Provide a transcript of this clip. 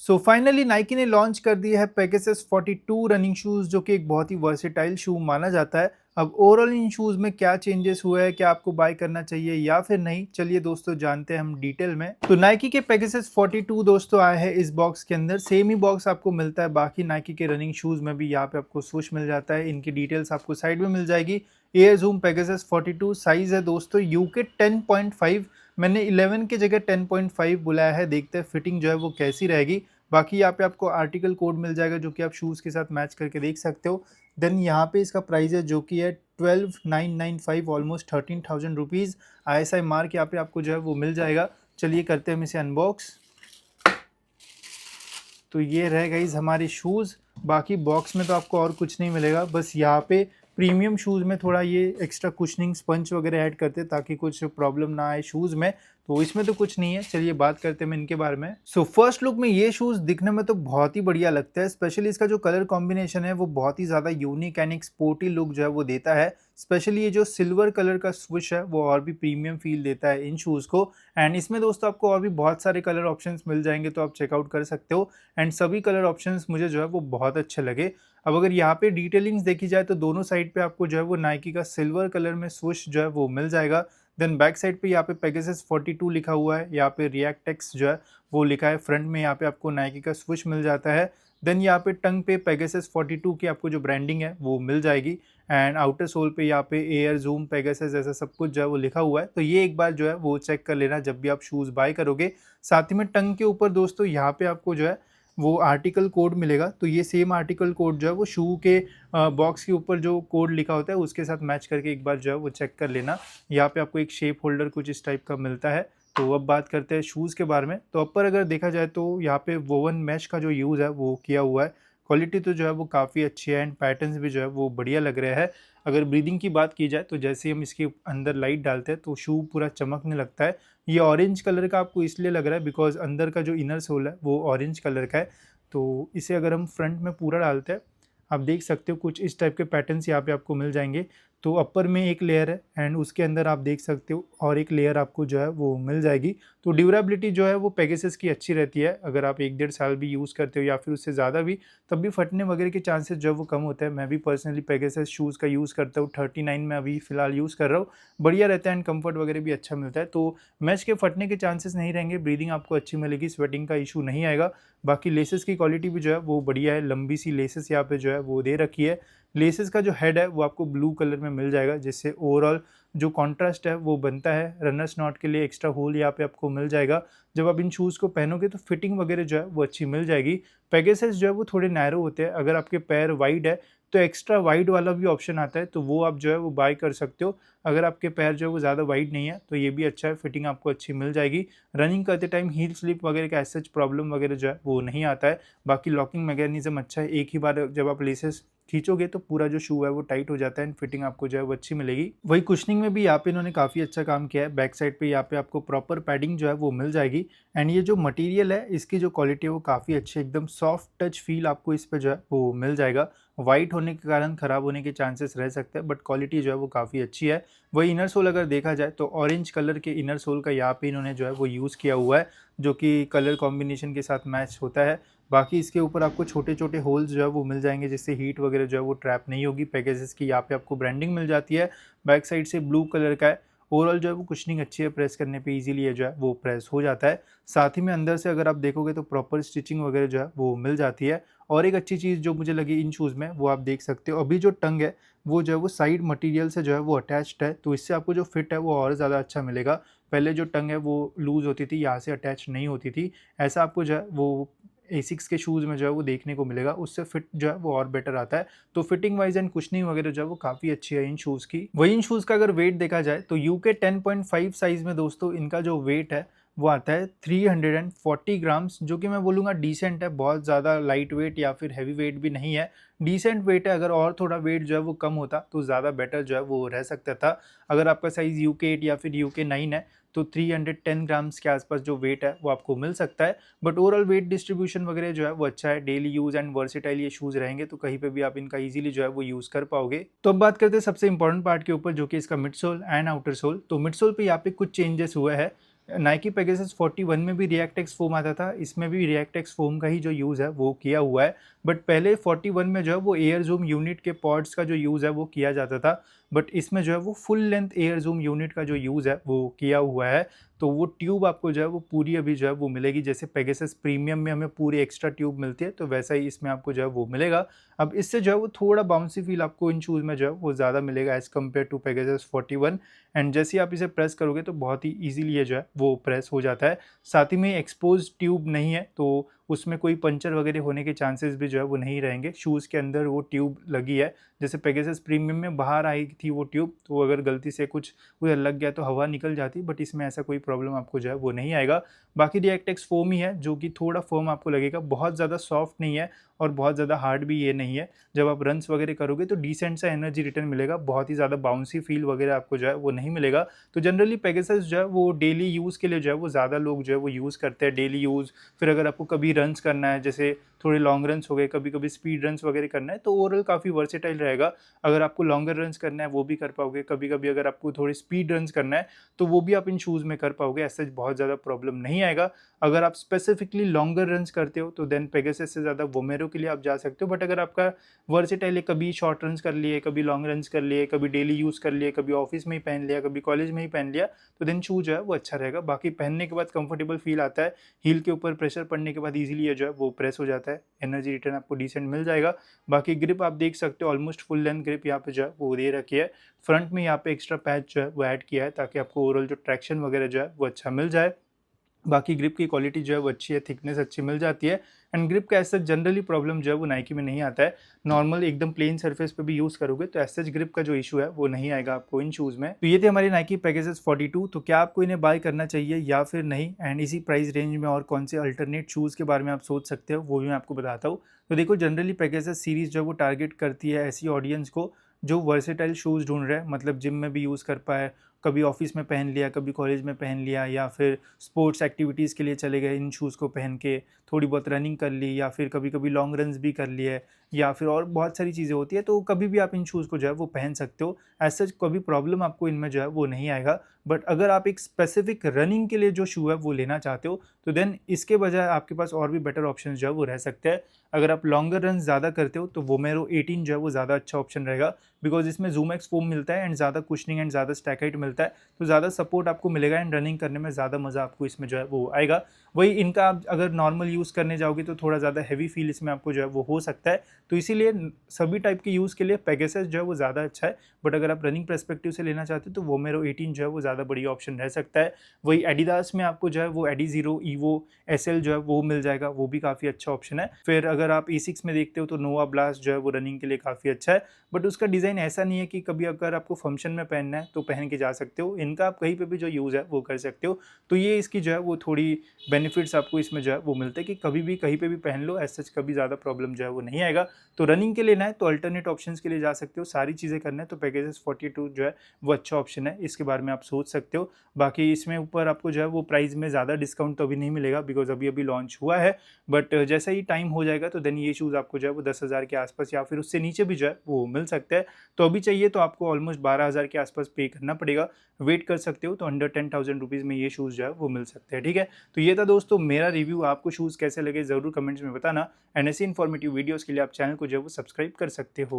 So finally Nike ने launch कर दिया है पेगासस 42 रनिंग शूज़ जो कि एक बहुत ही वर्सेटाइल शू माना जाता है। अब ओवरऑल इन शूज़ में क्या चेंजेस हुए हैं, क्या आपको बाय करना चाहिए या फिर नहीं, चलिए दोस्तों जानते हैं हम डिटेल में। तो नाइकी के पेगासस 42 दोस्तों आए हैं इस बॉक्स के अंदर। सेम ही बॉक्स आपको मिलता है बाकी नाइकी के रनिंग शूज़ में भी। यहाँ पे आपको स्वूश मिल जाता है, इनकी डिटेल्स आपको साइड में मिल जाएगी। एयर जूम पेगासस 42 साइज है दोस्तों यूके 10.5। मैंने 11 की जगह 10.5 बुलाया है, देखते हैं फिटिंग जो है वो कैसी रहेगी। बाकी यहाँ पे आपको आर्टिकल कोड मिल जाएगा जो कि आप शूज़ के साथ मैच करके देख सकते हो। देन यहाँ पे इसका प्राइस है जो कि है 12,995, ऑलमोस्ट 13,000 रुपीज़। ISI मार्क यहाँ पे आपको जो है वो मिल जाएगा। चलिए करते हैं हम इसे अनबॉक्स। तो ये रहे गाइस हमारे शूज़। बाकी बॉक्स में तो आपको और कुछ नहीं मिलेगा, बस यहाँ पे प्रीमियम शूज़ में थोड़ा ये एक्स्ट्रा कुशनिंग स्पंज वगैरह ऐड करते ताकि कुछ प्रॉब्लम ना आए शूज़ में। तो इसमें तो कुछ नहीं है, चलिए बात करते हैं इनके बारे में। सो फर्स्ट लुक में ये शूज़ दिखने में तो बहुत ही बढ़िया लगता है, स्पेशली इसका जो कलर कॉम्बिनेशन है वो बहुत ही ज़्यादा यूनिक एंड एक स्पोर्टी लुक जो है वो देता है। स्पेशली ये जो सिल्वर कलर का स्विच है वो और भी प्रीमियम फील देता है इन शूज़ को। एंड इसमें दोस्तों आपको और भी बहुत सारे कलर ऑप्शंस मिल जाएंगे, तो आप चेकआउट कर सकते हो। एंड सभी कलर ऑप्शंस मुझे जो है वो बहुत अच्छे लगे। अब अगर यहाँ पे डिटेलिंग्स देखी जाए तो दोनों साइड पे आपको जो है वो नाइकी का सिल्वर कलर में स्वूश जो है वो मिल जाएगा। देन बैक साइड पे यहाँ पे पेगासस 42 लिखा हुआ है, यहाँ पे रिएक्टेक्स जो है वो लिखा है। फ्रंट में यहाँ पे आपको नाइकी का स्वूश मिल जाता है। देन यहाँ पे टंग पे पेगासस 42 की आपको जो ब्रांडिंग है वो मिल जाएगी। एंड आउटर सोल पे यहाँ पे एयर जूम पेगासस ऐसा सब कुछ जो है वो लिखा हुआ है। तो ये एक बार जो है वो चेक कर लेना जब भी आप शूज़ बाय करोगे। साथ ही में टंग के ऊपर दोस्तों यहाँ पे आपको जो है वो आर्टिकल कोड मिलेगा। तो ये सेम आर्टिकल कोड जो है वो शू के बॉक्स के ऊपर जो कोड लिखा होता है उसके साथ मैच करके एक बार जो है वो चेक कर लेना। यहाँ पे आपको एक शेप होल्डर कुछ इस टाइप का मिलता है। तो अब बात करते हैं शूज़ के बारे में। तो अपर अगर देखा जाए तो यहाँ पे वोवन मैश का जो यूज़ है वो किया हुआ है। क्वालिटी तो जो है वो काफ़ी अच्छी है एंड पैटर्न्स भी जो है वो बढ़िया लग रहे हैं। अगर ब्रीदिंग की बात की जाए तो जैसे ही हम इसके अंदर लाइट डालते हैं तो शू पूरा चमकने लगता है। ये ऑरेंज कलर का आपको इसलिए लग रहा है बिकॉज अंदर का जो इनर सोल है वो ऑरेंज कलर का है। तो इसे अगर हम फ्रंट में पूरा डालते हैं, आप देख सकते हो कुछ इस टाइप के पैटर्न्स यहाँ पे आपको मिल जाएंगे। तो अपर में एक लेयर है एंड उसके अंदर आप देख सकते हो और एक लेयर आपको जो है वो मिल जाएगी। तो ड्यूरेबिलिटी जो है वो पेगासस की अच्छी रहती है। अगर आप 1-1.5 साल भी यूज़ करते हो या फिर उससे ज़्यादा भी, तब भी फटने वगैरह के चांसेस जो है वो कम होते हैं। मैं भी पर्सनली पेगासस शूज़ का यूज़ करता हूँ, 39 में अभी फ़िलहाल यूज़ कर रहा हूँ। बढ़िया रहता है एंड कम्फर्ट वगैरह भी अच्छा मिलता है। तो मैच के फटने के चांसेस नहीं रहेंगे, ब्रीदिंग आपको अच्छी मिलेगी, स्वेटिंग का इशू नहीं आएगा। बाकी लेसेस की क्वालिटी भी जो है वो बढ़िया है, लंबी सी लेसेस यहाँ पे जो है वो दे रखी है। लेसेस का जो हेड है वो आपको ब्लू कलर में मिल जाएगा, जिससे ओवरऑल जो कॉन्ट्रास्ट है वो बनता है। रनर्स नॉट के लिए एक्स्ट्रा होल यहाँ पे आपको मिल जाएगा। जब आप इन शूज़ को पहनोगे तो फिटिंग वगैरह जो है वो अच्छी मिल जाएगी। पेगासस जो है वो थोड़े नैरो होते हैं, अगर आपके पैर वाइड है तो एक्स्ट्रा वाइड वाला भी ऑप्शन आता है, तो वो आप जो है वो बाय कर सकते हो। अगर आपके पैर जो है वो ज़्यादा वाइड नहीं है तो ये भी अच्छा है, फिटिंग आपको अच्छी मिल जाएगी। रनिंग करते टाइम हील स्लिप वगैरह का एज सच प्रॉब्लम वगैरह जो है वो नहीं आता है। बाकी लॉकिंग मैकेनिज्म अच्छा है, एक ही बार जब आप लेसेस खींचोगे तो पूरा जो शू है वो टाइट हो जाता है एंड फिटिंग आपको जो है वो अच्छी मिलेगी। वही कुशनिंग में भी यहाँ पे इन्होंने काफ़ी अच्छा काम किया है। बैक साइड पे यहाँ पे आपको प्रॉपर पैडिंग जो है वो मिल जाएगी। एंड ये जो मटेरियल है इसकी जो क्वालिटी है वो काफ़ी अच्छी है, एकदम सॉफ्ट टच फील आपको इस पे जो है वो मिल जाएगा। वाइट होने के कारण ख़राब होने के चांसेस रह सकते हैं, बट क्वालिटी जो है वो काफ़ी अच्छी है। वही इनर सोल अगर देखा जाए तो ऑरेंज कलर के इनर सोल का यहाँ पे इन्होंने जो है वो यूज़ किया हुआ है, जो कि कलर कॉम्बिनेशन के साथ मैच होता है। बाकी इसके ऊपर आपको छोटे छोटे होल्स जो है वो मिल जाएंगे, जिससे हीट वगैरह जो है वो ट्रैप नहीं होगी। पेगासस की यहाँ पे आपको ब्रांडिंग मिल जाती है। बैक साइड से ब्लू कलर का है। ओवरऑल जो है वो कुशनिंग अच्छी है, प्रेस करने पे इजीली ये जो है वो प्रेस हो जाता है। साथ ही में अंदर से अगर आप देखोगे तो प्रॉपर स्टिचिंग वगैरह जो है वो मिल जाती है। और एक अच्छी चीज़ जो मुझे लगी इन शूज़ में वो आप देख सकते हो, अभी जो टंग है वो जो है वो साइड मटेरियल से जो है वो अटैच्ड है, तो इससे आपको जो फिट है वो और ज़्यादा अच्छा मिलेगा। पहले जो टंग है वो लूज़ होती थी, यहाँ से अटैच नहीं होती थी। ऐसा आपको जो है वो एसिक्स के शूज़ में जो है वो देखने को मिलेगा, उससे फिट जो है वो और बेटर आता है। तो फिटिंग वाइज एंड कुशनिंग वगैरह जो है वो काफ़ी अच्छी है इन शूज़ की। वही इन शूज़ का अगर वेट देखा जाए तो यूके 10.5 साइज़ में दोस्तों इनका जो वेट है वो आता है 340 ग्राम्स, जो कि मैं बोलूँगा डिसेंट है। बहुत ज़्यादा लाइट वेट या फिर हैवी वेट भी नहीं है, डिसेंट वेट है। अगर और थोड़ा वेट जो है वो कम होता तो ज़्यादा बेटर जो है वो रह सकता था। अगर आपका साइज़ यूके 8 या फिर यूके 9 है तो 310 ग्राम्स के आसपास जो वेट है वो आपको मिल सकता है। बट ओवरऑल वेट डिस्ट्रीब्यूशन वगैरह जो है वो अच्छा है। डेली यूज़ एंड वर्सेटाइल ये शूज़ रहेंगे तो कहीं पे भी आप इनका इजीली जो है वो यूज़ कर पाओगे। तो अब बात करते हैं सबसे इंपॉर्टेंट पार्ट के ऊपर, जो कि इसका mid sole and outer sole. तो मिड सोल पे यहाँ पे कुछ चेंजेस हुए हैं। नाइकी पेगासस 41 में भी रिएक्टेक्स फोम आता था, इसमें भी रिएक्टेक्स फोम का ही जो यूज़ है वो किया हुआ है। बट पहले 41 में जो है वो एयर ज़ूम यूनिट के पॉड्स का जो यूज़ है वो किया जाता था, बट इसमें जो है वो full length air zoom unit का जो यूज़ है वो किया हुआ है। तो वो ट्यूब आपको जो है वो पूरी अभी जो है वो मिलेगी, जैसे पेगासस प्रीमियम में हमें पूरी एक्स्ट्रा ट्यूब मिलती है, तो वैसा ही इसमें आपको जो है वो मिलेगा। अब इससे जो है वो थोड़ा बाउंसी फील आपको इन शूज़ में जो है वो ज़्यादा मिलेगा as compare to Pegasus 41। And जैसे ही आप इसे प्रेस करोगे तो बहुत ही ईज़िली ये जो है वो प्रेस हो जाता है। साथ ही में एक्सपोज़ ट्यूब नहीं है, तो उसमें कोई पंचर वगैरह होने के चांसेस भी जो है वो नहीं रहेंगे। शूज़ के अंदर वो ट्यूब लगी है, जैसे पेगासस प्रीमियम में बाहर आई थी वो ट्यूब, तो अगर गलती से कुछ उधर लग गया तो हवा निकल जाती, बट इसमें ऐसा कोई प्रॉब्लम आपको जो है वो नहीं आएगा। बाकी रिएक्टेक्स फोम ही है जो कि थोड़ा फर्म आपको लगेगा, बहुत ज़्यादा सॉफ्ट नहीं है और बहुत ज़्यादा हार्ड भी ये नहीं है। जब आप रन्स वगैरह करोगे तो डिसेंट सा एनर्जी रिटर्न मिलेगा, बहुत ही ज़्यादा बाउंसी फील वगैरह आपको जो है वो नहीं मिलेगा। तो जनरली पेगासस जो है वो डेली यूज़ के लिए जो है वो ज़्यादा लोग जो है वो यूज़ करते हैं, डेली यूज़। फिर अगर आपको कभी रन्स करना है, जैसे थोड़े लॉन्ग रन्स हो गए, कभी कभी स्पीड रन्स वगैरह करना है, तो ओवरऑल काफ़ी वर्सेटाइल रहेगा। अगर आपको लॉन्गर रन्स करना है वो भी कर पाओगे, कभी कभी अगर आपको थोड़ी स्पीड रन्स करना है तो वो भी आप इन शूज़ में कर पाओगे, ऐसा बहुत ज़्यादा प्रॉब्लम नहीं आएगा। अगर आप स्पेसिफिकली लॉन्गर रन्स करते हो तो देन पेगासस से ज़्यादा वोमेरो के लिए आप जा सकते हो। बट अगर आपका वर्सेटाइल है, कभी शॉर्ट रन्स कर लिए, कभी लॉन्ग रन्स कर लिए, कभी डेली यूज़ कर लिए, कभी ऑफिस में ही पहन लिया, कभी कॉलेज में ही पहन लिया, तो देन शू जो है वो अच्छा रहेगा। बाकी पहनने के बाद कंफर्टेबल फील आता है, हील के ऊपर प्रेशर पड़ने के बाद इजीली ये जो है वो प्रेस हो जाता है, एनर्जी रिटर्न आपको डिसेंट मिल जाएगा। बाकी ग्रिप आप देख सकते हो, ऑलमोस्ट फुल लेंथ ग्रिप यहाँ पे जो है वो दे रखी है। फ्रंट में यहाँ पे एक्स्ट्रा पैच जो है वो ऐड किया है ताकि आपको ओवरऑल जो ट्रैक्शन वगैरह जो है वो अच्छा मिल जाए। बाकी ग्रिप की क्वालिटी जो है वो अच्छी है, थिकनेस अच्छी मिल जाती है। एंड ग्रिप का ऐसा जनरली प्रॉब्लम जो है वो नाइकी में नहीं आता है। नॉर्मल एकदम प्लेन सरफेस पे भी यूज़ करोगे तो ऐसा ग्रिप का जो इशू है वो नहीं आएगा आपको इन शूज़ में। तो ये थे हमारी नाइकी पेगासस 42। तो क्या आपको इन्हें बाय करना चाहिए या फिर नहीं, एंड इसी प्राइस रेंज में और कौन से अल्टरनेट शूज़ के बारे में आप सोच सकते हो वो भी मैं आपको बताता हूँ। तो देखो, जनरली पेगासस सीरीज़ जो है वो टारगेट करती है ऐसी ऑडियंस को जो वर्सेटाइल शूज़ ढूंढ रहे हैं, मतलब जिम में भी यूज़ कर पाए, कभी ऑफिस में पहन लिया, कभी कॉलेज में पहन लिया, या फिर स्पोर्ट्स एक्टिविटीज़ के लिए चले गए इन शूज़ को पहन के, थोड़ी बहुत रनिंग कर ली, या फिर कभी कभी लॉन्ग रन्स भी कर लिए, या फिर और बहुत सारी चीज़ें होती है, तो कभी भी आप इन शूज़ को जो है वो पहन सकते हो। ऐसा कभी प्रॉब्लम आपको इनमें जो है वो नहीं आएगा। बट अगर आप एक स्पेसिफिक रनिंग के लिए जो शू है वो लेना चाहते हो तो देन इसके बजाय आपके पास और भी बेटर ऑप्शन जो है वो रह सकते हैं। अगर आप लॉन्गर रन ज़्यादा करते हो तो वोमेरो 18 जो है वो ज़्यादा अच्छा ऑप्शन रहेगा, बिकॉज इसमें जूम एक्स फोम मिलता है एंड ज़्यादा कुशनिंग एंड ज़्यादा स्टैकाइट मिलता है, तो ज़्यादा सपोर्ट आपको मिलेगा एंड रनिंग करने में ज़्यादा मज़ा आपको इसमें जो है वो आएगा। वही इनका आप अगर नॉर्मल यूज़ करने जाओगे तो थोड़ा ज़्यादा हैवी फील इसमें आपको जो है वो हो सकता है, तो इसीलिए सभी टाइप के यूज़ के लिए पेगासस जो है वो ज़्यादा अच्छा है। बट अगर आप रनिंग पर्सपेक्टिव से लेना चाहते हो तो वोमेरो 18 जो है वो ज़्यादा बढ़िया ऑप्शन रह सकता है। वही एडिडास में आपको जो है वो एडी0 ईवो एसएल जो है वो मिल जाएगा, वो भी काफ़ी अच्छा ऑप्शन है। फिर अगर आप ए6 में देखते हो तो नोवा ब्लास्ट जो है वो रनिंग के लिए काफ़ी अच्छा है, बट उसका डिज़ाइन ऐसा नहीं है कि कभी अगर आपको फंक्शन में पहनना है तो पहन के जा सकते हो, इनका आप कहीं पे भी जो यूज़ है वो कर सकते हो। तो ये इसकी जो है वो थोड़ी बेनिफिट्स आपको इसमें जो है वो मिलते हैं कि कभी भी कहीं पे भी पहन लो, ऐसा कभी ज़्यादा प्रॉब्लम जो है वो नहीं आएगा। तो रनिंग के लिए ना है तो अल्टरनेट ऑप्शंस के लिए जा सकते हो, सारी चीज़ें करना है तो पेगासस 42 जो है वो अच्छा ऑप्शन है, इसके बारे में आप सोच सकते हो। बाकी इसमें ऊपर आपको जो है वो प्राइस में ज़्यादा डिस्काउंट तो अभी नहीं मिलेगा, बिकॉज अभी अभी लॉन्च हुआ है। बट जैसा ही टाइम हो जाएगा तो देन ये शूज़ आपको जो है वो 10,000 के आसपास या फिर उससे नीचे भी जो है वो मिल सकते हैं। तो अभी चाहिए तो आपको ऑलमोस्ट 12,000 के आसपास पे करना पड़ेगा, वेट कर सकते हो तो अंडर 10,000 रुपीज़ में ये शूज़ जो है वो मिल सकते हैं। ठीक है, तो ये था दोस्तों मेरा रिव्यू। आपको शूज़ कैसे लगे ज़रूर कमेंट्स में बताना, एंड ऐसी इन्फॉर्मेटिव वीडियोज़ के लिए आप चैनल को जो है वो सब्सक्राइब कर सकते हो।